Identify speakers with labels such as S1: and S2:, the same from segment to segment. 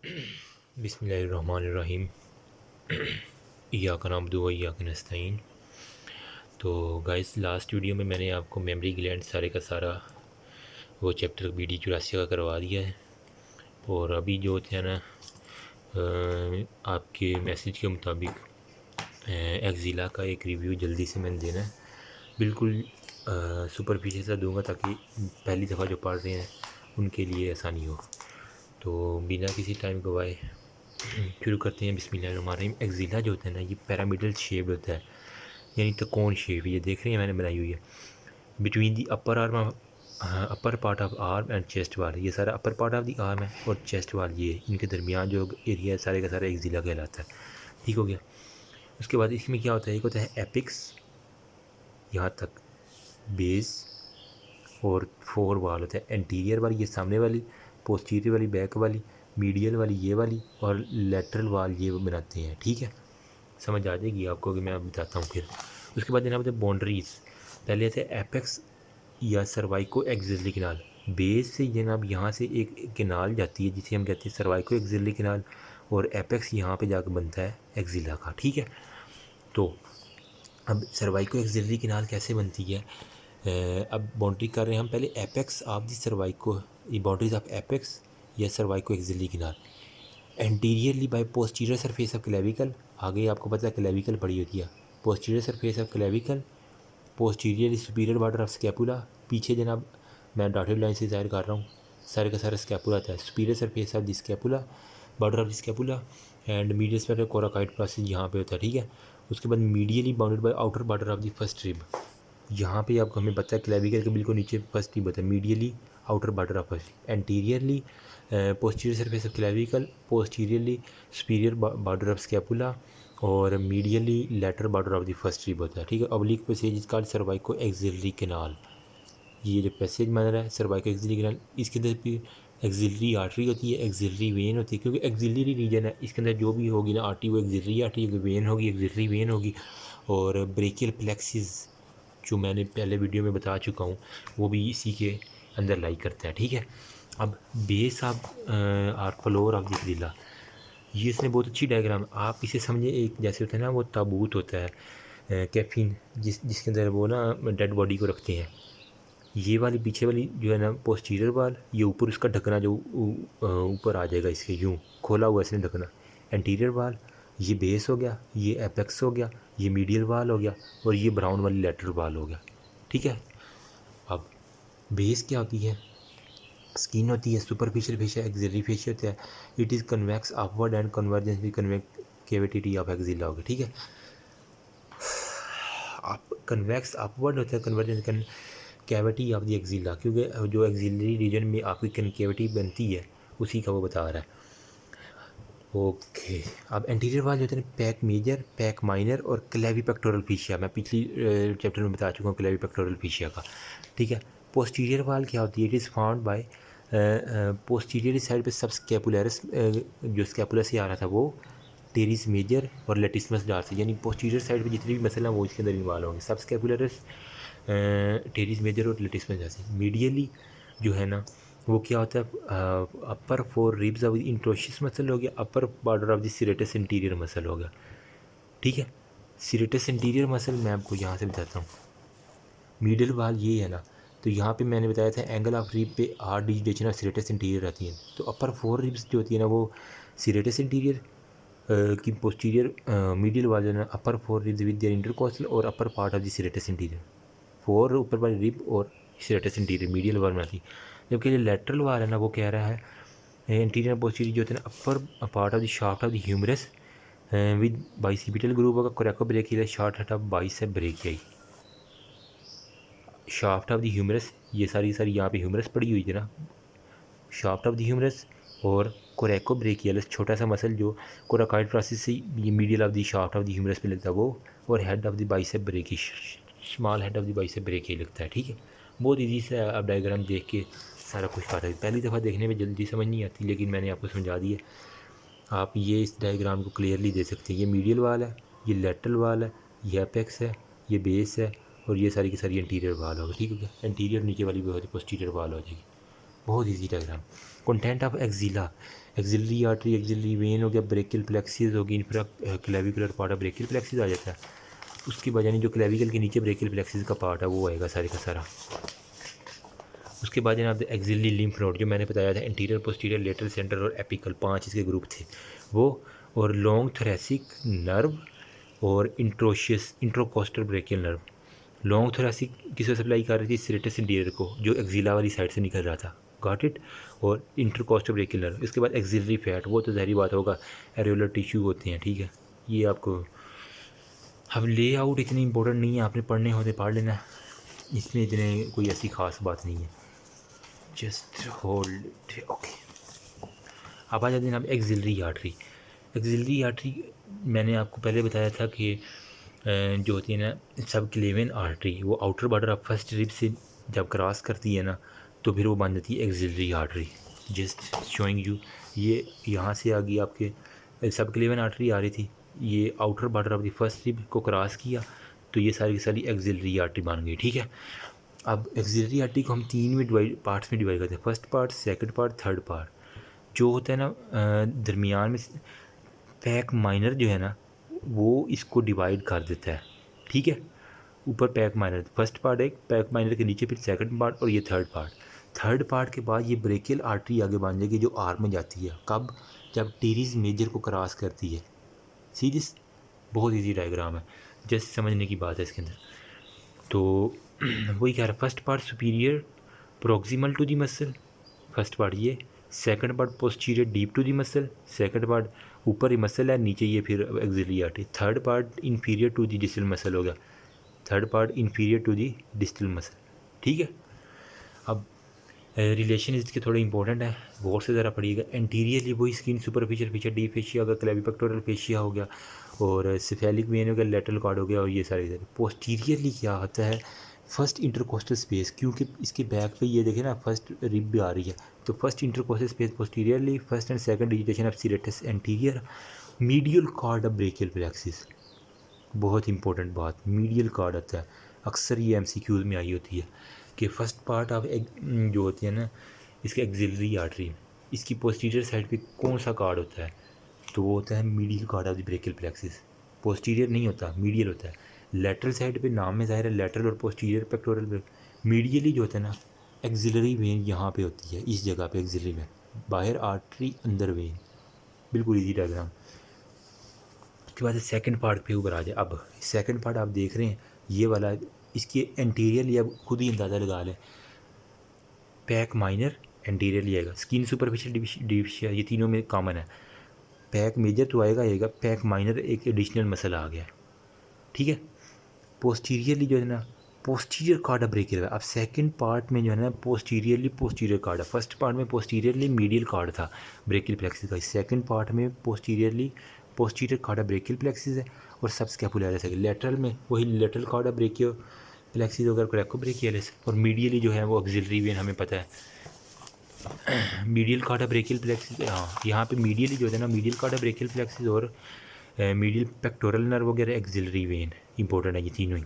S1: बिस्मिल्लाहिर्रहमानिर्रहीम। इय्याका नअब्दु व इय्याका नस्तईन। तो गाइस, लास्ट वीडियो में मैंने आपको मेमोरी ग्लैंड सारे का सारा वो चैप्टर BD84 का करवा दिया है। और अभी जो है ना, आपके मैसेज के मुताबिक एक्जिला का एक रिव्यू जल्दी से मैंने देना है। बिल्कुल सुपरफिशियल सा दूंगा ताकि पहली दफ़ा जो पढ़ रहे हैं उनके लिए आसानी हो। तो बिना किसी टाइम गवाए शुरू करते हैं। बिस्मिल्लाहिर्रहमानिर्रहीम। एक्जिला जो होता है ना, ये पैरामिडल शेप होता है, यानी त्रिकोण शेप। ये देख रहे हैं मैंने बनाई हुई है। Between the upper arm, upper part of arm and chest वाल, ये सारा अपर पार्ट ऑफ दी आर्म है, और चेस्ट वाल ये इनके दरमियान जो एरिया है सारे का सारा एक्जिला कहलाता है। ठीक हो गया। उसके बाद इसमें क्या होता है, एक होता है एपिक्स, यहाँ तक बेस, और 4 वाल होता है। एंटीरियर वाली ये सामने वाली, पोस्टीरियर वाली बैक वाली, मीडियल वाली ये वाली, और लेटरल वाल ये बनाते हैं। ठीक है, समझ आ जाएगी आपको कि मैं अब बताता हूँ फिर। उसके बाद जनाब बाउंड्रीज, पहले आते हैं एपेक्स या सर्वाइको एक्सिलरी किनाल। बेस से जनाब यहाँ से एक किनाल जाती है जिसे हम कहते हैं सर्वाइको एक्सिलरी किनाल, और एपेक्स यहाँ पे जाकर बनता है एक्जिला का। ठीक है, तो अब सर्वाइको एक्सिलरी किनाल कैसे बनती है। अब बाउंड्री कर रहे हैं हम पहले एपेक्स ऑफ दी सर्वाइको, ये बाउंड्रीज ऑफ एपेक्स या cervico axillary canal. Anteriorly by posterior surface of clavicle, आगे आपको पता है क्लेविकल पड़ी होती है। Posterior surface of clavicle, posterior superior border of scapula, पीछे जनाब मैं डॉटेड लाइन से जाहिर कर रहा हूँ, सारे का सारा स्कैपुला आता है। Superior surface of the scapula, border of the scapula, and medial spectre coracoid process यहाँ पे होता है। ठीक है, उसके बाद medially bounded by outer border of the first rib, यहाँ पे आपको हमें पता है क्लेविकल के बिल्कुल नीचे फर्स्ट रिब होता है। Medially outer border of first, anteriorly posterior surface of clavicle, posteriorly superior border of scapula, और medially lateral border of the first rib होता है। ठीक है, oblique passage is called cervico axillary canal. ये जो passage बन रहा है सर्वाइको एक्सिलरी कैनाल, इसके अंदर भी एक्सिलरी आर्टरी होती है, एक्सिलरी वेन होती है, क्योंकि एक्सिलरी रीजन है, इसके अंदर जो भी होगी ना आर्टरी वो एक्सिलरी आर्टरी होगी, वेन होगी एक्सिलरी वेन होगी। और ब्रेकियल प्लेक्सिस जो मैंने पहले वीडियो में बता चुका हूँ वो भी इसी के अंदर लाई करता है। ठीक है, अब base of or floor of this जिला, ये इसने बहुत अच्छी डायग्राम, आप इसे समझे एक जैसे होता है ना वो ताबूत होता है कैफिन, जिसके अंदर वो ना डेड बॉडी को रखते हैं। ये वाली पीछे वाली जो है ना पोस्टीरियर वाल, ये ऊपर उसका ढकना जो ऊपर आ जाएगा इसके, यूँ खोला हुआ इसने ढकना। एंटीरियर वाल ये बेस हो गया, ये एपेक्स हो गया, ये मीडियल वाल हो गया, और ये ब्राउन वाली लेटरल वाल हो गया। ठीक है, अब बेस क्या होती है, स्किन होती है, सुपरफिशियल फेशिया, एक्सिलरी फेशिया होता है। It is convex upward and convergence with convexity of axilla होगा। ठीक है, आप कन्वेक्स अपवर्ड होता है, convergence cavity of the axilla, क्योंकि जो एक्सिलरी रीजन में आपकी कनकेविटी बनती है उसी का वो बता रहा है। ओके, अब एंटीरियर वाल जो होते हैं पैक मेजर, पैक माइनर, और क्लेवी पेक्टोरल फेशिया, मैं पिछली चैप्टर में बता चुका हूँ क्लेवी पेक्टोरल फेशिया का। ठीक है, पोस्टीरियर वाल क्या होती है, it is found by posterior side पे सब स्कैपुलरिस, जो स्कैपुलर से आ रहा था वो टेरिस मेजर और लेटिसमस डार्सी, यानी पोस्टीरियर साइड पे जितने भी मसल हैं वो इसके अंदर इन्वॉल्व होंगे। सब स्कैपुलरिस, टेरिस मेजर और लेटिसमस डार्सी। मीडियली जो है ना वो क्या होता है, अपर 4 रिब्स ऑफ इंट्रोशियस मसल हो गया, upper border of the serratus interior muscle हो गया। ठीक है, सिरेटस इंटीरियर मसल मैं आपको यहाँ से बताता हूँ। मिडल वाल ये है ना, तो यहाँ पे मैंने बताया था एंगल ऑफ रिब पे 8 डिजिटेशन ऑफ सिरेटस इंटीरियर रहती हैं। तो अपर 4 रिब्स जो होती है ना वो सिरेटस इंटीरियर की पोस्टीरियर, मिडिल वाल जो है ना अपर 4 रिब्स विद देयर इंटरकोस्टल और अपर part of the serratus interior, 4 ऊपर वाली रिब और सिरेटस इंटीरियर मीडियल वाल में आती है। जबकि जो लेटरल वाल है ना वो कह रहा है इंटीरियर पोस्टीरियर जो होते हैं ना upper part of the shaft of the humerus with bicipital group होगा, coraco brachial, short head of bicep brachii. Shaft of the humerus, ये सारी यहाँ पे ह्यूमरस पड़ी हुई है ना, शाफ्ट ऑफ द ह्यूमरस और कोरेको ब्रेकियलस, छोटा सा मसल जो कोराकाइड प्रोसेस से ये medial of the shaft of the humerus पे लगता है वो, और head of the bicep brachii, small head of the bicep brachii लगता है। ठीक है, बहुत ईजी से आप डायग्राम देख के सारा कुछ पता है। पहली दफ़ा देखने में जल्दी समझ नहीं आती, लेकिन मैंने आपको समझा दिया। आप ये इस डायग्राम को क्लियरली दे सकते हैं। ये मीडियल वाल है, ये लेटरल वाल है, ये एपेक्स है, ये बेस है, और ये सारी की सारी इंटीरियर वाल होगी। ठीक है, एंटीरियर नीचे वाली भी होती है, पोस्टीरियर वाल हो जाएगी। बहुत easy diagram. Content of axilla, axillary artery, axillary vein हो गया, ब्रेकियल प्लेक्सिस होगी, infra clavicular part of brachial plexus आ जाता है। उसके बाद यानी जो क्लेविकल के नीचे ब्रेकियल प्लेक्सिस का पार्ट है वो आएगा सारे का सारा। उसके बाद जनाब एक्सिलरी लिम्फ नोड जो मैंने बताया था, इंटीरियर, पोस्टीरियर, लेटरल, सेंटर और एपिकल, 5 इसके ग्रुप थे वो, और लॉन्ग थोरेसिक नर्व और इंट्रोकोस्टल ब्रेकियल नर्व। लॉन्ग थोरेसिक किसे सप्लाई कर रही थी? सेरेटस इंटीरियर को, जो एक्जिला वाली साइड से निकल रहा था, गॉट इट। और इंटरकोस्टल ब्रेकियल नर्व। इसके बाद एक्सिलरी फैट, वो तो ज़ाहिर बात होगा एरियोलर टिश्यू होते हैं, ठीक है। ये आपको अब लेआउट इतनी इंपॉर्टेंट नहीं है, आपने पढ़ने होते पढ़ लेना, इसमें इतने कोई ऐसी ख़ास बात नहीं है, जस्ट होल्ड इट, ओके। अब आ जाते हैं अब एक्सिलरी आर्टरी। एक्सिलरी आर्टरी मैंने आपको पहले बताया था कि जो होती है ना सब क्लेवियन आर्टरी, वो outer border of first rib से जब क्रॉस करती है ना तो फिर वो बन जाती है axillary artery. Just showing you, ये यहाँ से आ गई आपके सब क्लेवियन आर्टरी आ रही थी, ये outer border of the first rib को क्रॉस किया तो ये सारी की सारी एक्सिलरी आर्टरी बन गई, ठीक है। अब एक्सिलरी आर्टरी को हम 3 में पार्ट्स में डिवाइड करते हैं, first part, second part, third part. जो होता है ना दरमियान में पैक माइनर जो है ना वो इसको डिवाइड कर देता है, ठीक है। ऊपर पैक माइनर फर्स्ट पार्ट है, पैक माइनर के नीचे फिर सेकंड पार्ट और ये थर्ड पार्ट। थर्ड पार्ट के बाद ये ब्रेकियल आर्टरी आगे बन जाएगी जो आर्म में जाती है, कब? जब टीरीज मेजर को क्रॉस करती है। सी दिस, बहुत इजी डायग्राम है, जस्ट समझने की बात है इसके अंदर। तो वही कह रहा है, first part superior proximal to the muscle, first part ये, second part posterior deep to the muscle, second part ऊपर ही मसल है, नीचे ये फिर axillary artery, third part inferior to the distal muscle हो गया, third part inferior to the distal muscle, ठीक है। अब रिलेशन इसके थोड़े इंपॉर्टेंट है, गौर से ज़रा पढ़िएगा। एंटीरियरली वही skin superficial feature, deep fascia होगा, क्लेविपेक्टोरल फेशिया हो गया, और सिफेलिक वेन हो गया, लेटरल कॉर्ड हो गया, और ये सारे। पोस्टीरियरली क्या होता है? फर्स्ट इंटरकोस्टल स्पेस, क्योंकि इसके बैक पे ये देखें ना फर्स्ट रिब भी आ रही है, तो first intercostal space posteriorly, first and second digitation of serratus anterior, medial cord of brachial plexus. बहुत इंपॉर्टेंट बात, मीडियल कॉर्ड आता है, अक्सर ये एमसीक्यूज में आई होती है कि फर्स्ट पार्ट ऑफ जो होती है ना इसके एक्सिलरी आर्टरी, इसकी पोस्टीरियर साइड पे कौन सा कार्ड होता है? तो वो होता है medial card of the brachial plexus. Posterior नहीं होता, मीडियल होता है। लेटरल साइड पे नाम में ज़ाहिर है लेटरल और पोस्टीरियर पेक्टोरल। मीडियली जो होता है ना एक्सिलरी वेन यहाँ पे होती है, इस जगह पे एक्सिलरी वेन, बाहर आर्टरी अंदर वेन, बिल्कुल इजी डायग्राम। उसके बाद सेकंड पार्ट पे ऊपर आ जाए। अब सेकंड पार्ट आप देख रहे हैं ये वाला, इसके एंटीरियरली अब खुद ही अंदाज़ा लगा लें, पैक माइनर एंटीरियरली आएगा, स्किन सुपरफिशियल डिविशिया, ये तीनों में कॉमन है। पैक मेजर तो आएगा, पैक माइनर एक एडिशनल मसल आ गया, ठीक है। पोस्टीरियरली जो है ना पोस्टीरियर कार्ड ब्रेकियल है। अब सेकंड पार्ट में जो है ना पोस्टीरियरली पोस्टीरियर कार्ड है, फर्स्ट पार्ट में पोस्टीरियरली मीडियल कार्ड था ब्रेकियल प्लेक्सिस का, सेकंड पार्ट में posteriorly posterior card brachial plexus है, और सब स्कैपुलरिस है। लेटरल में वही लेटरल कार्ड ब्रेकियो प्लेक्सिस वगैरह क्रैको ब्रेकियलिस, और मीडियली जो है वो ऑक्सिलरी वेन, हमें पता है मीडियल कार्ड ब्रेकियल प्लेक्सिस। हाँ, यहाँ पे मीडियली जो है ना मीडियल कार्ड ब्रेकियल प्लेक्सिस और मीडियल पेक्टोरल नर्व वगैरह एक्सिलरी वेन इंपॉर्टेंट है, ये तीनों ही।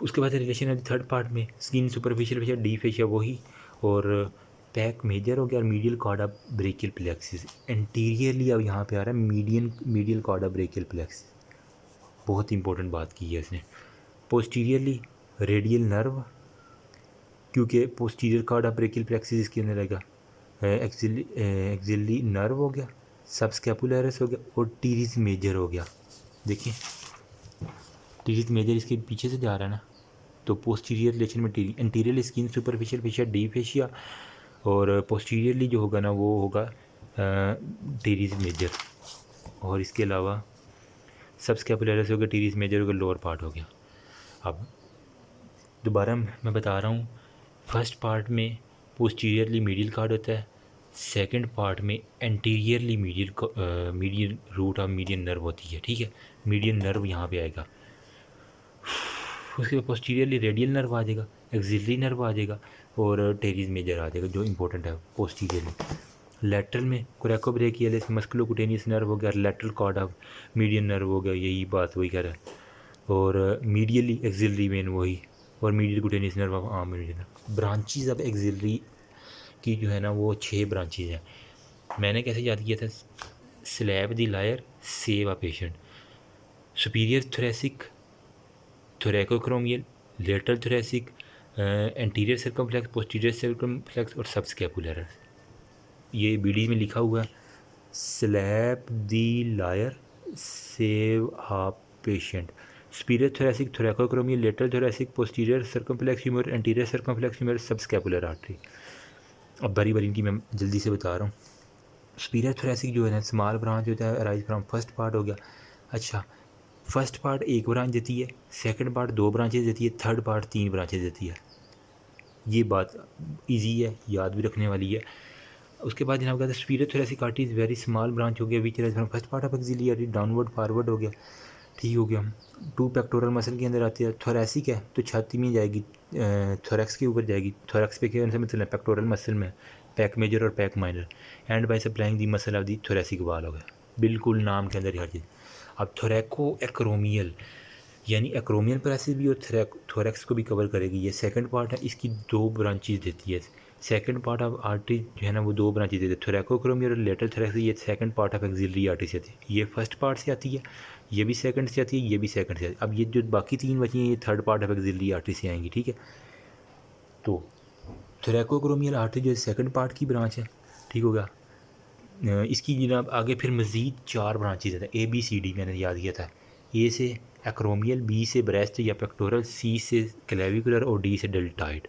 S1: उसके बाद रिलेशन है थर्ड पार्ट में, skin superficial fascia, deep fascia वही, और पैक मेजर हो गया, और medial chorda brachial plexus. Anteriorly अब यहाँ पे आ रहा है मीडियल कॉर्डा ब्रेकियल प्लेक्सिस, बहुत इंपॉर्टेंट बात की है इसने। पोस्टीरियरली रेडियल नर्व, क्योंकि पोस्टीरियर कॉर्डा ब्रेकियल प्लेक्सिस इसके अंदर रहेगा, एक्सिलरी नर्व हो गया, सबस्कैपुलरिस हो गया, और टीरिस मेजर हो गया। देखिए टीरिस मेजर इसके पीछे से जा रहा है ना, तो पोस्टीरियर रिलेशन में anterior skin superficial fascia, deep fascia, और पोस्टीरियरली जो होगा ना वो होगा टीरिस मेजर, और इसके अलावा सबस्कैपुलरिस हो गया, टीरिस मेजर हो गया, लोअर पार्ट हो गया। अब दोबारा मैं बता रहा हूँ, फर्स्ट पार्ट में पोस्टीरियरली मीडियल कार्ड होता है, सेकंड पार्ट में anteriorly medial root of median nerve होती है, ठीक है। मीडियन नर्व यहाँ पे आएगा, उसके बाद पोस्टीरियरली रेडियल नर्व आ जाएगा, एक्सिलरी नर्व आ जाएगा, और टेरिस मेजर आ जाएगा जो इंपॉर्टेंट है पोस्टीरियरली। लेटरल में कोरेकोब्रेकियलिस मस्कुलोकुटेनियस नर्व हो गया, lateral cord of median nerve हो गया, यही बात वही कह रहा है, और मीडियली एक्सिलरी वेन वही, और medial cutaneous nerve of arm median. Branches of axillary इसकी जो है ना वो 6 ब्रांचेज हैं। मैंने कैसे याद किया था, slab the liar save a patient, superior thoracic, thoracoacromial, lateral thoracic, anterior circumflex, posterior circumflex और सबस्कैपुलर। ये बीडी में लिखा हुआ है, slab the liar save a patient, superior thoracic, thoracoacromial, lateral thoracic, posterior circumflex humeral, anterior circumflex humeral, subscapular artery. अब बारी बारी इनकी मैं जल्दी से बता रहा हूँ। सुपीरियर थोरेसिक जो है ना स्मॉल ब्रांच होता है, अराइज फ्रॉम फर्स्ट पार्ट हो गया। अच्छा, फर्स्ट पार्ट 1 ब्रांच देती है, सेकंड पार्ट 2 ब्रांचेज देती है, थर्ड पार्ट 3 ब्रांचेज देती है। ये बात इजी है, याद भी रखने वाली है। उसके बाद जनाब कहते हैं superior thoracic artery is very small branch हो गया, विच arise from first part of axillary artery downward forward हो गया, ठीक हो गया। 2 पेक्टोरल मसल के अंदर आती है। थोरेसिक है तो छाती में जाएगी, थोरैक्स के ऊपर जाएगी। थोरैक्स पे क्या मतलब है, पेक्टोरल मसल में पैक मेजर और pack minor, and by supplying the muscle of the thoracic वाल हो गया। बिल्कुल नाम के अंदर ही हर चीज़। अब थोरैको एक्रोमियल यानी एक्रोमियल प्रेसिस भी और थोरैक्स को भी कवर करेगी। ये सेकंड पार्ट है, इसकी 2 ब्रांचेज देती है। सेकंड पार्ट ऑफ आर्टरी जो है ना वो 2 ब्रांचेज देती है, थोरैकोक्रोमियल और लेटरल थोरैक्स। ये second part of axillary artery से आती है। ये फर्स्ट पार्ट से आती है, ये भी सेकंड से आती है, ये भी सेकंड से आती है। अब ये जो बाकी 3 बची हैं ये third part of axillary artery से आएंगी, ठीक है। तो थोरैकोक्रोमियल आर्टरी जो है सेकंड पार्ट की ब्रांच है, ठीक होगा। इसकी जनाब आगे फिर मज़ीद 4 ब्रांचेज हैं, ABCD मैंने याद किया था। ए से एक्रोमियल, बी से ब्रेस्ट या पेक्टोरल, सी से क्लेविकुलर और डी से डेल्टाइड।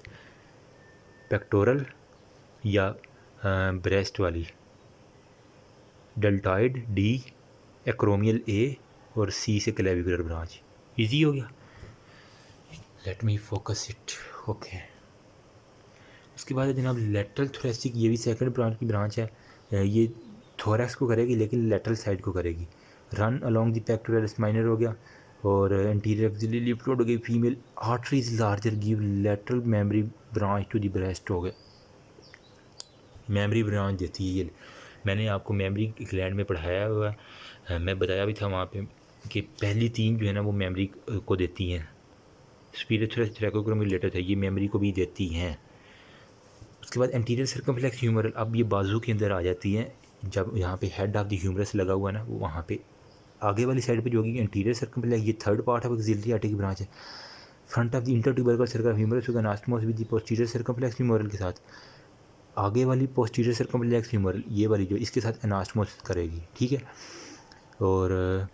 S1: पेक्टोरल या ब्रेस्ट वाली डेल्टाइड डी, एक्रोमियल ए और सी से क्लेविकुलर ब्रांच। इजी हो गया, let me focus it, okay. उसके बाद जनाब लेटरल थोरेसिक, ये भी सेकंड ब्रांच की ब्रांच है। ये थोरैक्स को करेगी लेकिन लेटरल साइड को करेगी। Run along the pectoralis minor हो गया और एंटीरियर एक्सिलरी लिम्फ नोड हो गई। Female arteries larger give lateral mammary branch to the breast हो गए। मेमोरी ब्रांच देती है ये। मैंने आपको मेमोरी ग्लैंड में पढ़ाया हुआ है, मैं बताया भी था वहाँ पे कि पहली 3 जो है ना वो मेमोरी को देती हैं। सुपीरियर थोरैकोक्रोमियल लेटर है, ये मेमोरी को भी देती हैं। उसके बाद एंटीरियर सर्कमफ्लेक्स ह्यूमरल, अब ये बाजू के अंदर आ जाती है। जब यहाँ पे हेड ऑफ द ह्यूमरस लगा हुआ है ना, वो वहाँ पे आगे वाली साइड पे जो होगी एंटीरियर सर्कमफ्लेक्स, ये third part of axillary artery की ब्रांच है। Front of the intertubercular circle humerus होगा anastomose with the posterior circumflex humeral के साथ। आगे वाली पोस्टीरियर सर्कमफ्लेक्स ह्यूमरल ये वाली जो इसके साथ अनास्टोमोस करेगी, ठीक है। और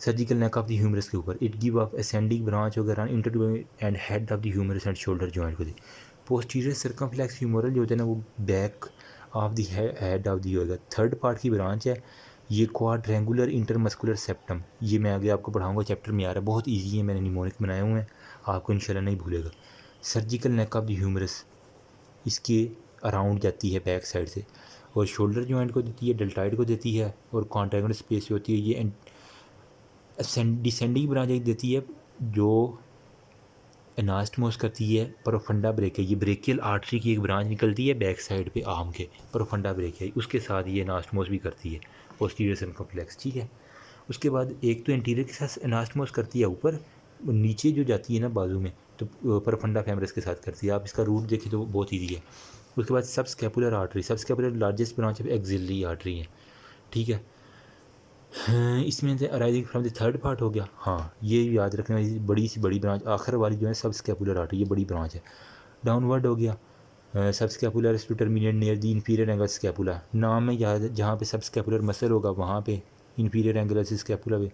S1: surgical neck of the humerus के ऊपर it give off ascending branch होगा intertuber and head of the humerus and shoulder joint को दी। पोस्टीरियर सर्कमफ्लेक्स ह्यूमरल जो होता है ना वो back of the head of the होगा, थर्ड पार्ट की ब्रांच है। ये क्वाड्रेंगुलर इंटरमस्कुलर सेप्टम, ये मैं आगे आपको पढ़ाऊंगा, चैप्टर में आ रहा है, बहुत इजी है, मैंने निमोनिक बनाए हुए हैं, आपको इंशाल्लाह नहीं भूलेगा। Surgical neck of the humerus इसके अराउंड जाती है बैक साइड से, और शोल्डर जॉइंट को देती है, डेल्टाइड को देती है, और कॉन्ट्रैक्ट स्पेस होती है। ये डिसेंडिंग ब्रांच एक देती है जो एनास्टमोस करती है प्रोफंडा ब्रेकिया। ये ब्रेकियल आर्टरी की एक ब्रांच निकलती है बैक साइड पे आर्म के, प्रोफंडा ब्रेकिया, उसके साथ ये एनास्टमोस भी करती है पोस्टीरियर सर्कमफ्लेक्स, ठीक है। उसके बाद एक तो एंटीरियर के साथ एनास्टमोस करती है ऊपर, नीचे जो जाती है ना बाजू में तो प्रोफंडा फेमरस के साथ करती है। आप इसका रूट देखें तो बहुत ईजी है। उसके बाद subscapular artery, subscapular largest branch of axillary artery है, ठीक है। इसमें से arising from the third part हो गया। हाँ, ये याद रखने वाली बड़ी सी बड़ी ब्रांच आखिर वाली जो है सबस्कैपुलर आर्टरी, ये बड़ी ब्रांच है। डाउनवर्ड हो गया subscapular to terminate near the inferior angle scapula, नाम में याद है, जहाँ पे सबस्कैपुलर मसल होगा वहाँ पे इंफीरियर एंगल स्कैपुला पे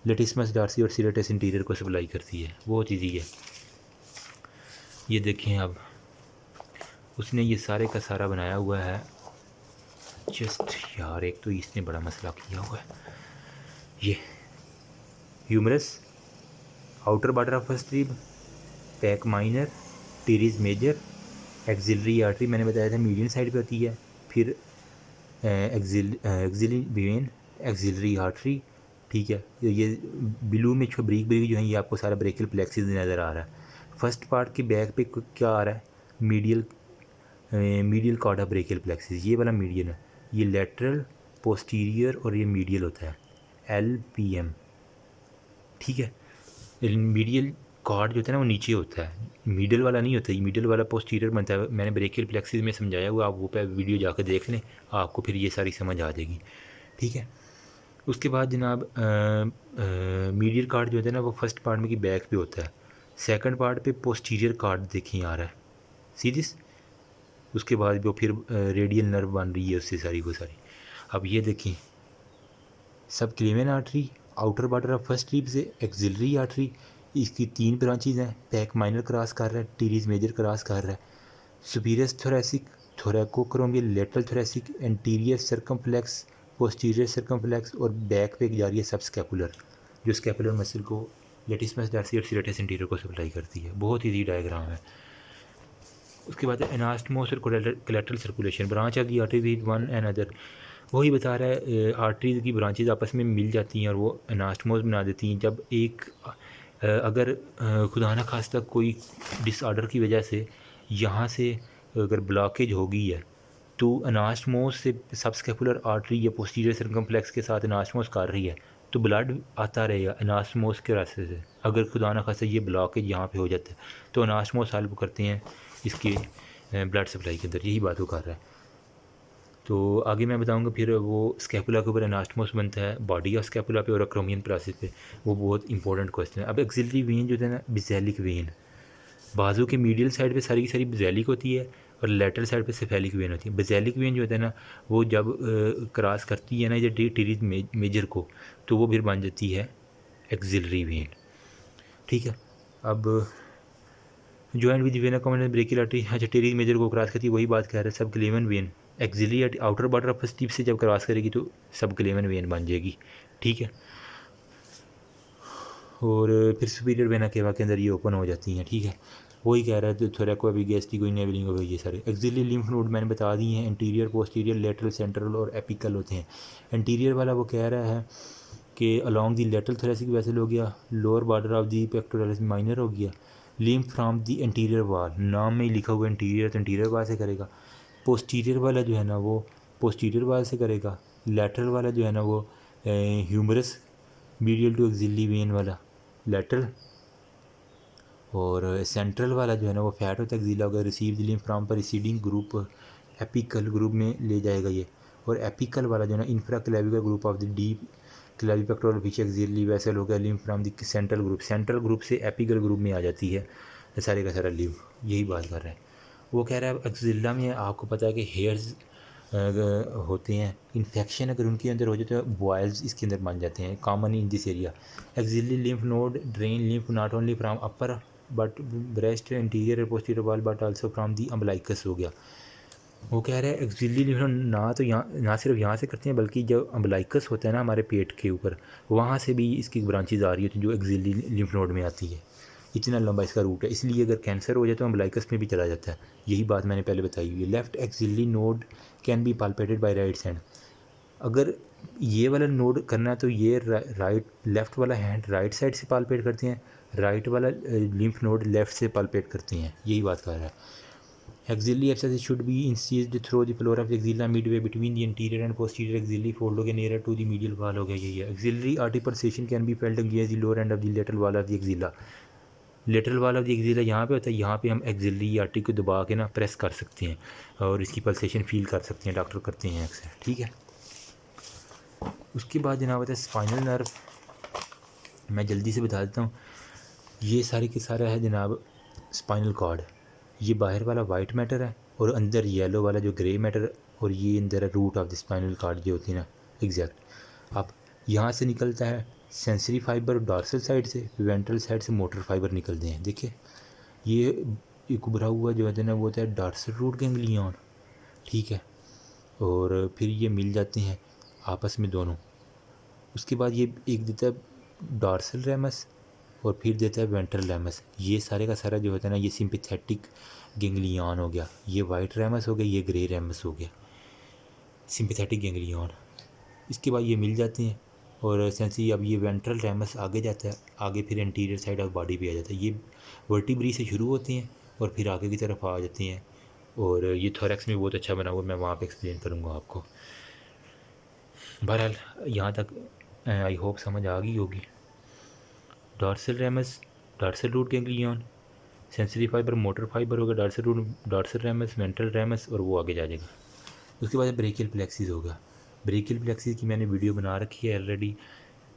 S1: लेटिसमस डार्सी और सिरेटस इंटीरियर को सप्लाई करती है, बहुत ईजी है। ये देखें अब उसने ये सारे का सारा बनाया हुआ है। जस्ट यार एक तो इसने बड़ा मसला किया हुआ है। ये humerus, outer border of first rib, pec minor, teres major, axillary artery मैंने बताया था मीडियन साइड पे होती है, फिर एक्सिलरी वेन, एक्सिलरी आर्टरी, ठीक है। ये ब्लू में जो ब्रीक ब्रीक जो है ये आपको सारा ब्रेकियल प्लेक्सिस नज़र आ रहा है। फर्स्ट पार्ट के बैक पे क्या आ रहा है, मीडियल कॉर्डा ब्रेकियल प्लेक्सिस, ये वाला मीडियन है। ये लेटरल, पोस्टीरियर और ये मीडियल होता है, LPM, ठीक है। मीडियल कार्ड जो होता है ना वो नीचे होता है, मिडल वाला नहीं होता। ये मिडल वाला पोस्टीरियर बनता है। मैंने ब्रेकियल प्लेक्सिस में समझाया हुआ, आप वो पे वीडियो जाकर देख लें, आपको फिर ये सारी समझ आ जाएगी। ठीक है। उसके बाद जनाब मीडियल कार्ड जो होता है ना वो फर्स्ट पार्ट में की बैक पे होता है, सेकंड पार्ट पे पोस्टीरियर कार्ड देखिए आ रहा है सीरियस। उसके बाद वो फिर रेडियल नर्व बन रही है उससे सारी वो सारी। अब ये देखें, subclavian artery, outer border of first rib से एक्सिलरी आर्टरी, इसकी 3 ब्रांचेज हैं। पैक माइनर क्रॉस कर रहा है, टीरीज मेजर क्रॉस कर रहा है। Superior thoracic, thoracoacromial, lateral thoracic, anterior circumflex, posterior circumflex और बैक पे जा रही है सब स्कैपुलर, जो स्कैपुलर मसल को लेटिसमस डॉर्सी और सीरेटस इंटीरियर को सप्लाई करती है। बहुत ईजी डायग्राम है। उसके बाद एनास्टमोस और collateral circulation, branch of the artery with one and other, वही बता रहा है आर्टरीज की ब्रांचेज आपस में मिल जाती हैं और वो एनास्टमोस बना देती हैं। जब एक अगर खुदा न खास्ता कोई डिसऑर्डर की वजह से यहाँ से अगर ब्लॉकेज हो गई है तो एनास्टमोस से सबस्कैपुलर आर्टरी या पोस्टीरियर सर्कमफ्लेक्स के साथ एनास्टमोस कर रही है तो ब्लड आता रहेगा एनास्टमोस के रास्ते से। अगर खुदा न खास्ता ये ब्लॉकेज यहाँ पे हो जाता है तो एनास्टमोस हेल्प करते हैं इसके ब्लड सप्लाई के अंदर। यही बात वो कर रहा है। तो आगे मैं बताऊंगा फिर वो स्कैपुला के ऊपर एनास्टमोस बनता है, बॉडी ऑफ स्कैपुला पे और अक्रोमियन प्रोसेस पे, वो बहुत इंपॉर्टेंट क्वेश्चन है। अब एक्सिलरी वेन जो है ना, बिज़ैलिक वेन, बाजू के मीडियल साइड पे सारी की सारी बिज़ैलिक होती है और लेटरल साइड पे सेफेलिक वेन होती है। बिज़ैलिक वेन जो होता है ना वो जब क्रॉस करती है ना ये टीरीज मेजर को तो वो फिर बन जाती है एक्सिलरी वेन। ठीक है। अब joint with vena common brachial artery, अच्छा टीरीज मेजर को क्रॉस करती है, वही बात कह रहा है। Subclavian vein axillary outer border of first tip से जब क्रॉस करेगी तो सब क्लेवन वेन बन जाएगी। ठीक है। और फिर सुपीरियर वेना केवा के अंदर ये ओपन हो जाती हैं। ठीक है। वही कह रहा है तो थोरैको अभी गैस्टी कोई नेवलिंग हो, ये सारे एक्सिलरी लिम्फ नोड मैंने बता दिए हैं। इंटीरियर, पोस्टीरियर, लेटरल, सेंट्रल और एपिकल होते हैं। इंटीरियर वाला वो कह रहा है कि along the lateral thoracic vessel हो गया, lower border of the pectoralis minor हो गया, लिम्फ फ्रॉम दी इंटीरियर वाल, नाम में ही लिखा हुआ इंटीरियर तो इंटीरियर वाल से करेगा। पोस्टीरियर वाला जो है ना वो पोस्टीरियर वाल से करेगा। लेटरल वाला जो है ना वो humerus medial to axillary vein वाला लेटरल, और सेंट्रल वाला जो है ना वो फैट होता है एक्सिला होगा। रिसीव द लिम्फ फ्रॉम पर रिसीडिंग ग्रुप, एपिकल ग्रुप में ले जाएगा ये। और एपिकल वाला जो है ना infra clavicle group of the deep क्लेविपेक्टोरल पीछे एक्सिलरी वेसल हो गया। Lymph from the central group, central group से एपिकल ग्रुप में आ जाती है सारे का सारा लिम्फ। यही बात कर रहा है। वो कह रहा है एक्सिला में आपको पता है कि हेयर्स होते हैं, इन्फेक्शन अगर उनके अंदर हो जाए तो बॉयल्स इसके अंदर बन जाते हैं common in this area. Axillary lymph node drain lymph not only from upper but breast interior posterior wall but also from the umbilicus हो गया। वो कह रहा है एक्सिलरी लिम्फ नोड ना तो यहाँ ना सिर्फ यहाँ से करते हैं बल्कि जो अम्बलाइकस होता है ना हमारे पेट के ऊपर, वहाँ से भी इसकी ब्रांचेज आ रही होती हैं जो एक्सिलरी लिम्फ नोड में आती है। इतना लंबा इसका रूट है, इसलिए अगर कैंसर हो जाए तो अम्बलाइकस में भी चला जाता है। यही बात मैंने पहले बताई हुई है। Left axillary node can be palpated by right hand. अगर ये वाला नोड करना है तो ये राइट लेफ़्ट वाला हैंड राइट साइड से पाल्पेट करते हैं, राइट वाला लिम्फ नोड लेफ़्ट से पाल्पेट करते हैं। यही बात कर रहा है। Axillary abscess should be incised through the floor of axilla midway between the interior and posterior axillary fold हो गया near to the medial wall हो गया। यही है। Axillary artery pulsation can be felt against the lower end of the lateral wall of the axilla. Lateral wall of the axilla यहाँ पे होता है, यहाँ पे हम एक्सिलरी आर्टरी को दबा के ना प्रेस कर सकते हैं और इसकी पल्सेशन फील कर सकते हैं, डॉक्टर करते हैं अक्सर। ठीक है। उसके बाद जनाब होता है स्पाइनल नर्व। मैं जल्दी से बता देता हूँ, ये सारे के सारा है जनाब स्पाइनल कॉर्ड। ये बाहर वाला वाइट मैटर है और अंदर येलो वाला जो ग्रे मैटर, और ये अंदर है root of the spinal cord जो होती है ना एग्जैक्ट। अब यहाँ से निकलता है सेंसरी फाइबर डॉर्सल साइड से, वेंट्रल साइड से मोटर फाइबर निकलते हैं। देखिए ये उभरा हुआ जो है ना वो होता है डॉर्सल रूट गैंग्लियन। ठीक है। और फिर ये मिल जाते हैं आपस में दोनों। उसके बाद ये एक देता है डॉर्सल रेमस और फिर देता है वेंट्रल रेमस। ये सारे का सारा जो होता है ना ये सिंपैथेटिक गैंग्लियन हो गया, ये वाइट रेमस हो गया, ये ग्रे रेमस हो गया, सिंपैथेटिक गैंग्लियन। इसके बाद ये मिल जाते हैं और सेंसरी अब ये वेंट्रल रेमस आगे जाता है, आगे फिर इंटीरियर साइड ऑफ बॉडी पे आ जाता है। ये वर्टिब्री से शुरू होते हैं और फिर आगे की तरफ आ जाते हैं। और ये थोरैक्स में बहुत अच्छा बना हुआ, मैं वहाँ पे एक्सप्लेन करूँगा आपको। बहरहाल यहाँ तक आई होप समझ आ गई होगी। Dorsal ramus dorsal root ganglion, sensory fibre, motor fibre होगा, dorsal root, dorsal ramus, ventral ramus, और वो आगे जा जाएगा। उसके बाद ब्रेकियल प्लेक्सिस होगा। ब्रेकियल प्लेक्सिस की मैंने वीडियो बना रखी है ऑलरेडी,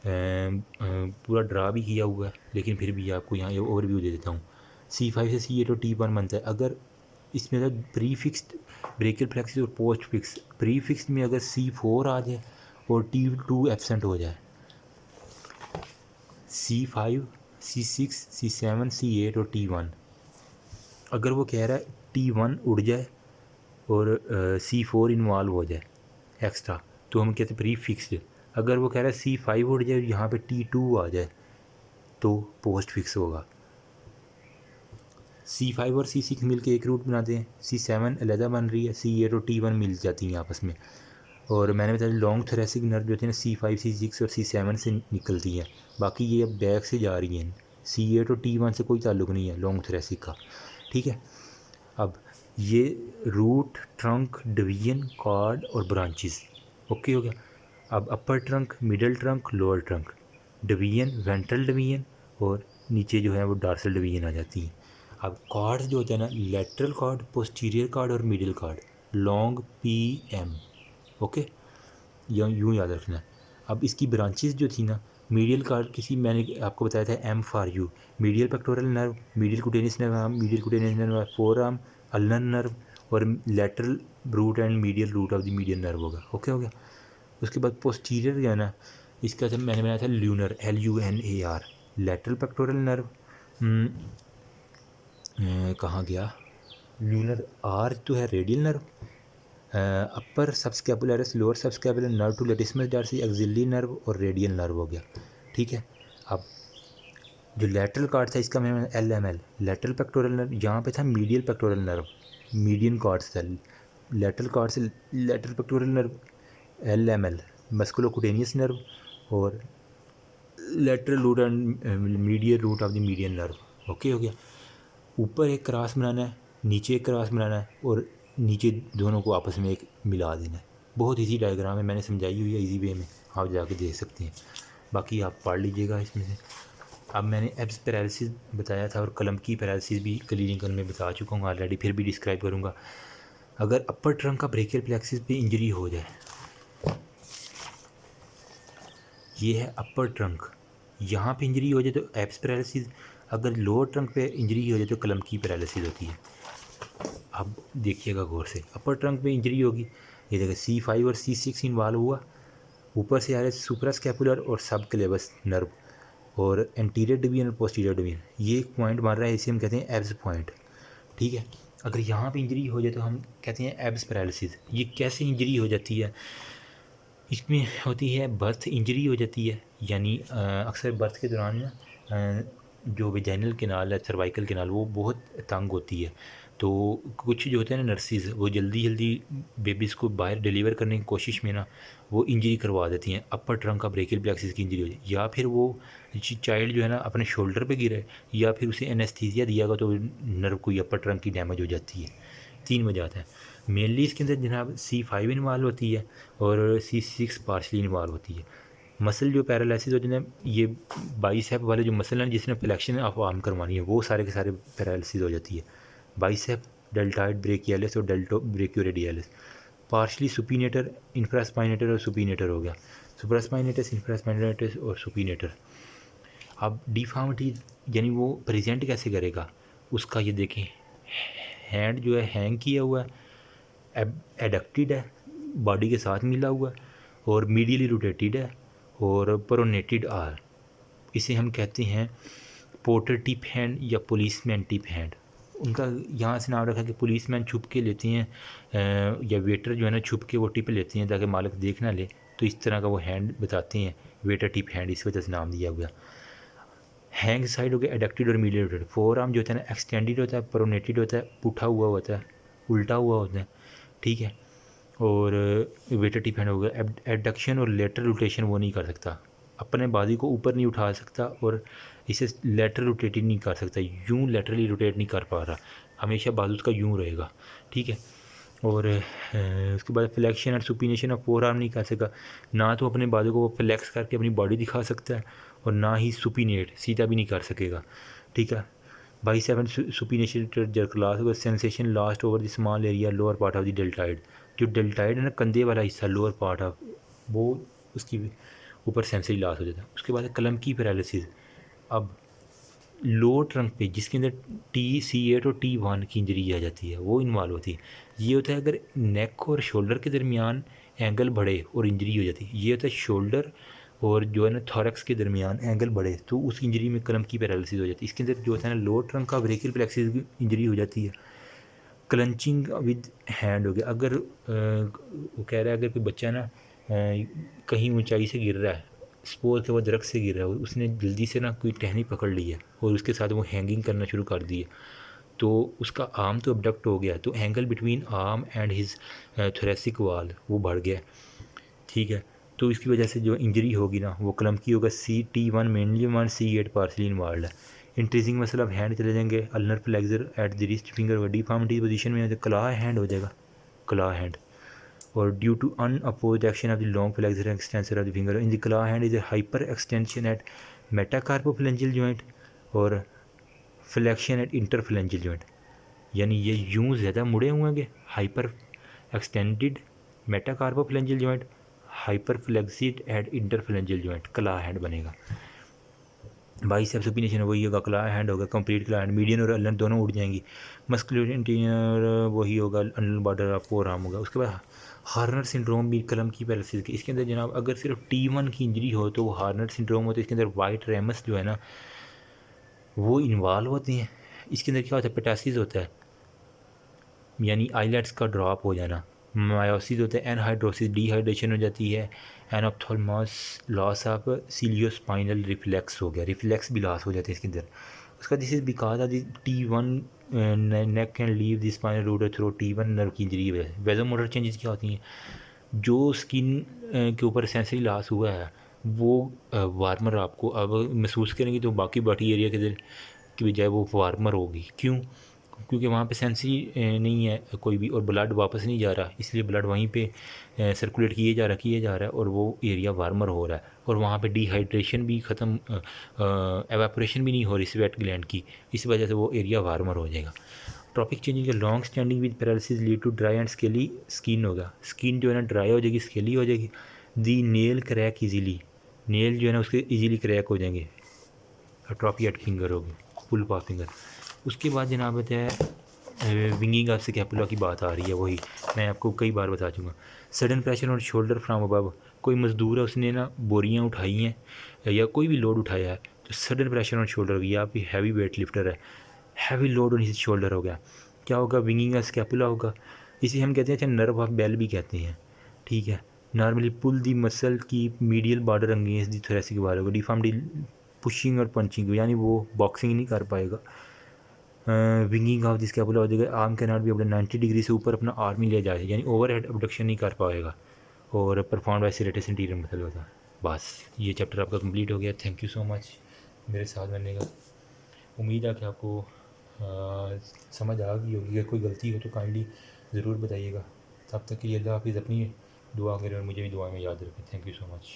S1: पूरा ड्रा भी किया हुआ है, लेकिन फिर भी आपको यहाँ ओवरव्यू दे देता हूँ। C5 से C8 और T1 बनता है। अगर इसमें अगर प्री फिक्स्ड ब्रेकियल प्लेक्सिस और पोस्ट फिक्स, प्री फिक्स्ड में अगर C4 आ जाए और T2 एब्सेंट हो जाए, C5, C6, C7, C8 और T1, अगर वो कह रहा है T1 उड़ जाए और C4 इन्वॉल्व हो जाए एक्स्ट्रा, तो हम कहते हैं प्री फिक्स्ड। अगर वो कह रहा है C5 उड़ जाए और यहाँ पे T2 आ जाए तो पोस्ट फिक्स होगा। C5 और C6 मिल के एक रूट बनाते हैं, C7 अलहदा बन रही है, C8 और T1 मिल जाती हैं आपस में। और मैंने बताया लॉन्ग थोरेसिक नर्व जो होती है ना C5, C6 और C7 से निकलती है, बाकी ये अब बैक से जा रही हैं। C8 और T1 से कोई ताल्लुक़ नहीं है लॉन्ग थोरेसिक का, ठीक है। अब ये रूट, ट्रंक, डिवीजन, कॉर्ड और ब्रांचेस ओके हो गया। अब अपर trunk, middle trunk, lower trunk, division, ventral division, और नीचे जो है वो डॉर्सल डिवीजन आ जाती है। अब कॉर्ड्स जो होते हैं ना, लेटरल कॉर्ड, पोस्टीरियर कॉर्ड और middle cord, long PM, okay, यूँ याद रखना है। अब इसकी ब्रांचेस जो थी ना, मीडियल कॉर्ड किसी, मैंने आपको बताया था M for U, medial pectoral nerve, medial cutaneous nerve, medial cutaneous nerve, forearm, ulnar nerve, और lateral root and medial root of the median nerve होगा, ओके हो गया। उसके बाद पोस्टीरियर जो है ना, इसका जब मैंने बनाया था lunar, LUNAR, lateral pectoral nerve, कहाँ गया, ल्यूनर R तो है radial nerve, upper subscapularis, lower subscapular nerve to latissimus dorsi, axillary nerve और रेडियल नर्व हो गया, ठीक है। अब जो लेटरल कॉर्ड था इसका मैंने LML, लेटरल पेक्टोरल नर्व, यहाँ पे था medial pectoral nerve, medial cord था, लेटरल कॉर्ड से lateral pectoral nerve LML, musculocutaneous nerve, और lateral root and medial root of the median nerve, okay हो गया। ऊपर एक क्रॉस बनाना है, नीचे एक क्रॉस बनाना है, और नीचे दोनों को आपस में एक मिला देना है। बहुत इजी डायग्राम है, मैंने समझाई हुई है इजी वे में, आप जाके देख सकते हैं, बाकी आप पढ़ लीजिएगा इसमें से। अब मैंने एब्स पैरालिसिस बताया था और कलम की पैरालिसिस भी क्लिनिकल में बता चुका हूँ ऑलरेडी, फिर भी डिस्क्राइब करूँगा। अगर अपर ट्रंक का ब्रेकियल प्लेक्सिस पे इंजरी हो जाए, ये है अपर ट्रंक, यहाँ पे इंजरी हो जाए तो एब्स पैरालिसिस, अगर लोअर ट्रंक पे इंजरी हो जाए तो कलम की पैरालिसिस होती है। अब देखिएगा गौर से, अपर ट्रंक पे इंजरी होगी, ये देखिए C5 और C6 इन्वॉल्व हुआ, ऊपर से आ रहे सुप्रास्कैपुलर और सब क्लेवस नर्व, और एंटीरियर डिवीजन और पोस्टीरियर डिवीजन, ये एक पॉइंट बन रहा है, इसे हम कहते हैं एब्स पॉइंट, ठीक है। अगर यहाँ पे इंजरी हो जाए तो हम कहते हैं एब्स पैरालिसिस। ये कैसे इंजरी हो जाती है, इसमें होती है बर्थ इंजरी हो जाती है, यानी अक्सर बर्थ के दौरान ना जो वेजाइनल कैनाल है, सर्वाइकल कैनाल, वो बहुत तंग होती है, तो कुछ जो होते हैं ना नर्सिस, वो जल्दी जल्दी बेबीज़ को बाहर डिलीवर करने की कोशिश में ना वो इंजरी करवा देती हैं, अपर ट्रंक का ब्रेकियल प्लेक्सिस की इंजरी हो जाए, या फिर वो चाइल्ड जो है ना अपने शोल्डर पे गिरे, या फिर उसे एनेस्थीसिया दिया गया तो नर्व कोई अपर ट्रंक की डैमेज हो जाती है। 3 वजह आता है मेनली इसके अंदर जनाब, C5 इन्वॉल्व होती है और C6 पार्शली इन्वॉल्व होती है। मसल जो पैरालिसिस होती है, ये बाइसेप वाले जो मसल हैं जिसने फ्लेक्शन ऑफ आर्म करवानी है, वो सारे के सारे पैरालिसिस हो जाती है। बाइसेप, डेल्टॉइड ब्रेकियालिस और डेल्टो ब्रेकियोरेडियालिस, पार्शली सुपीनेटर, इंफ्रास्पाइनेटर और सुपीनेटर हो गया, सुप्रास्पाइनेटस, इंफ्रास्पाइनेटस और सुपीनेटर। अब डिफॉर्मिटी यानी वो प्रेजेंट कैसे करेगा उसका, ये देखें, हैंड जो है हैंग किया हुआ है, एडक्टेड है, बॉडी के साथ मिला हुआ है, और मीडियली रोटेटेड है, और प्रोनेटेड आर, इसे हम कहते हैं पोर्टर टिप हैंड या पुलिसमैन टिप हैंड। उनका यहाँ से नाम रखा कि पुलिसमैन छुप के लेते हैं, या वेटर जो है ना छुप के वो टिप लेते हैं ताकि मालिक देख ना ले, तो इस तरह का वो हैंड बताते हैं, वेटर टिप हैंड, इस वजह से नाम दिया हुआ। हैंग साइड हो गया एडक्टेड और मीडियल रोटेटेड। फोर आर्म जो होता है ना एक्सटेंडेड होता है, प्रोनेटेड होता है, उठा हुआ होता है, उल्टा हुआ होता है, ठीक है। और वेटर टिप हैंड हो गया। एडक्शन और लेटरल रोटेशन वो नहीं कर सकता, अपने बॉडी को ऊपर नहीं उठा सकता, और इसे लेटरल रोटेट नहीं कर सकता, यूं लेटरली रोटेट नहीं कर पा रहा, हमेशा बाजू उसका यूं रहेगा, ठीक है। और उसके बाद फ्लैक्शन और सुपीनेशन ऑफ फोर आर्म नहीं कर सका, ना तो अपने बाजू को वो फ्लैक्स करके अपनी बॉडी दिखा सकता है, और ना ही सुपीनेट सीधा भी नहीं कर सकेगा। ठीक है। बाइसेप सुपीनेशन जर क्लास होगा, sensation last over the small area lower part of the deltoid. जो डेल्टाइड है ना, कंधे वाला हिस्सा, लोअर पार्ट ऑफ वो, उसकी ऊपर सेंसरी लॉस हो जाता है। उसके बाद कलम की पैरालिसिस। अब लो ट्रंक पे जिसके अंदर T8 और T1 की इंजरी आ जाती है, वो इन्वॉल्व होती है। ये होता है अगर नेक और शोल्डर के दरमियान एंगल बढ़े और इंजरी हो जाती है। ये होता है शोल्डर और जो है ना थॉरैक्स के दरमियान एंगल बढ़े तो उस इंजरी में कलम की पैरालिसिस हो जाती है। इसके अंदर जो होता है ना लो ट्रंक का ब्रेकियल प्लेक्सिस की इंजरी हो जाती है। क्लंचिंग विद हैंड हो गया। अगर वो कह रहा है अगर कोई बच्चा ना कहीं ऊंचाई से गिर रहा है, स्पोर के बाद दरख्त से गिर रहा है, उसने जल्दी से ना कोई टहनी पकड़ ली है और उसके साथ वो हैंगिंग करना शुरू कर दी है, तो उसका आर्म तो अबडक्ट हो गया, तो angle between arm and his thoracic वाल वो बढ़ गया, ठीक है। तो इसकी वजह से जो इंजरी होगी ना वो कलम की होगा। T1 mainly one, C8 partially involve है। इंक्रीजिंग मसल अब हैंड चले जाएंगे, ulnar flexor at the wrist finger होगा, डिफॉर्मिटी पोजीशन में तो क्ला हैंड हो जाएगा, क्ला हैंड। और due to unopposed action of the long flexor and extensor of the finger in the claw hand is a hyper extension at metacarpophalangeal joint और flexion at interphalangeal joint. यानी ये यूँ ज़्यादा मुड़े हुए हैं, hyper extended metacarpophalangeal joint, hyper flexed at interphalangeal joint, claw hand बनेगा। Bicep supination वही होगा, क्ला हैंड होगा, कंप्लीट क्ला हैंड। मीडियन और अल्नर दोनों उड़ जाएंगी। मस्कुलर इंटीरियर वही होगा, ulnar border of four arm होगा। उसके बाद हार्नर सिंड्रोम भी कलम की पैरालिसिस की। इसके अंदर जनाब अगर सिर्फ T1 की इंजरी हो तो वो हार्नर सिंड्रोम होता है। इसके अंदर वाइट रेमस जो है ना वो इन्वॉल्व होती हैं। इसके अंदर क्या होता है, पेटासिस होता है, यानी आईलेट्स का ड्रॉप हो जाना। मायोसिस होता है, एनहाइड्रोसिस डिहाइड्रेशन हो जाती है, एनऑप्थाल्मोस लॉस ऑफ सीलियोस्पाइनल रिफ्लेक्स हो गया, रिफ्लेक्स भी लॉस हो जाते हैं इसके अंदर। उसका this is because of T1 neck can leave the spinal root through T1 nerve की इंजरी है। वेजोमोटर चेंजेस क्या होती हैं, जो स्किन के ऊपर सेंसरी लॉस हुआ है वो वार्मर आपको अब महसूस करेंगे, तो बाकी बॉडी एरिया के की बजाय वो वार्मर होगी। क्यों? क्योंकि वहाँ पे सेंसरी नहीं है कोई भी और ब्लड वापस नहीं जा रहा, इसलिए ब्लड वहीं पे सर्कुलेट किए जा रहा है और वो एरिया वार्मर हो रहा है और वहाँ पे डिहाइड्रेशन भी ख़त्म, एवापोरेशन भी नहीं हो रही स्वेट ग्लैंड की, इस वजह से वो एरिया वार्मर हो जाएगा। Trophic changing long standing with paralysis lead to dry and scaly skin होगा। स्किन जो है ना ड्राई हो जाएगी, स्केली हो जाएगी। The nail crack easily, nail जो है ना उसके इजीली क्रैक हो जाएंगे। अट्रोफिएट फिंगर होगी, पुल पॉफ फिंगर। उसके बाद जनाब है विंगिंग ऑफ स्कैपुला की बात आ रही है, वही मैं आपको कई बार बता चुका। Sudden pressure on shoulder from above, कोई मजदूर है उसने ना बोरियां उठाई हैं या कोई भी लोड उठाया है तो सडन प्रेशर ऑन शोल्डर हो गया, आप हैवी वेट लिफ्टर है, heavy load on his shoulder हो गया, क्या होगा, विंगिंग ऑफ स्कैपुला होगा। इसे हम कहते हैं अच्छा नर्व ऑफ बेल भी कहते हैं, ठीक है। नॉर्मली पुल दी मसल की medial border against the thoracic वाल होगा। डिफॉर्मिटी पुशिंग और पंचिंग, यानी वो बॉक्सिंग नहीं कर पाएगा। विंगिंग ऑफ द स्कैपुला हो जाएगा, आर्म कैन नॉट बी अपने 90 डिग्री से ऊपर अपना आर्म ही ले जाए, यानी ओवर हेड अबडक्शन नहीं कर पाएगा और perform by serratus interior muscle होता। बस ये चैप्टर आपका कंप्लीट हो गया। थैंक यू सो मच मेरे साथ बनने का। उम्मीद है कि आपको समझ आ गई होगी। अगर कोई गलती हो तो काइंडली ज़रूर बताइएगा। तब तक के लिए अल्लाह हाफिज़, अपनी दुआ करें और मुझे भी दुआ में याद रखें। Thank you so much.